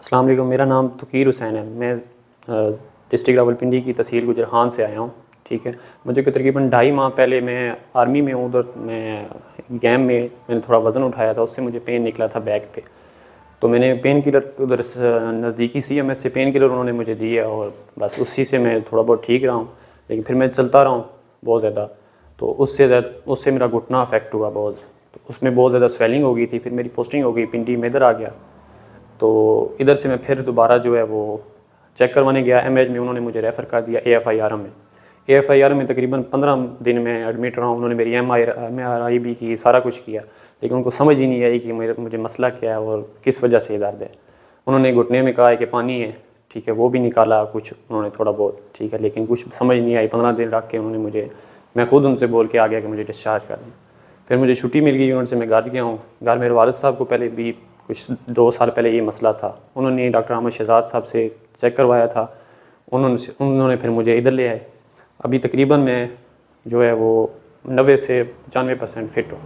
السلام علیکم، میرا نام توقیر حسین ہے۔ میں ڈسٹرکٹ راولپنڈی کی تحصیل گجران سے آیا ہوں، ٹھیک ہے۔ مجھے تقریباً 2.5 ماہ پہلے میں آرمی میں ہوں، ادھر میں گیم میں نے تھوڑا وزن اٹھایا تھا، اس سے مجھے پین نکلا تھا بیک پہ، تو میں نے پین کلر ادھر نزدیکی CMS سے پین کلر انہوں نے مجھے دیا اور بس اسی سے میں تھوڑا بہت ٹھیک رہا ہوں، لیکن پھر میں چلتا رہا ہوں بہت زیادہ، تو اس سے میرا گھٹنا افیکٹ ہوا بہت، تو اس میں بہت زیادہ سویلنگ ہو گئی تھی۔ پھر میری پوسٹنگ ہو گئی پنڈی میں، ادھر آ گیا، تو ادھر سے میں پھر دوبارہ جو ہے وہ چیک کروانے گیا MH میں، انہوں نے مجھے ریفر کر دیا AFI میں۔ AFI میں تقریباً 15 دن میں ایڈمٹ رہا ہوں۔ انہوں نے میری MRI بھی کی، سارا کچھ کیا، لیکن ان کو سمجھ ہی نہیں آئی کہ مجھے مسئلہ کیا ہے اور کس وجہ سے یہ درد ہے۔ انہوں نے گھٹنے میں کہا ہے کہ پانی ہے، ٹھیک ہے، وہ بھی نکالا کچھ انہوں نے تھوڑا بہت، ٹھیک ہے، لیکن کچھ سمجھ نہیں آئی۔ 15 دن رکھ کے انہوں نے میں خود ان سے بول کے آ گیا کہ مجھے ڈسچارج کر دیں۔ پھر مجھے چھٹی مل گئی یونٹ سے، میں گھر گیا ہوں۔ گھر میرے والد صاحب کو پہلے بھی کچھ 2 سال پہلے یہ مسئلہ تھا، انہوں نے ڈاکٹر احمد شہزاد صاحب سے چیک کروایا تھا، انہوں نے پھر مجھے ادھر لے آئے۔ ابھی تقریباً میں جو ہے وہ 90 سے 95% فٹ ہوں۔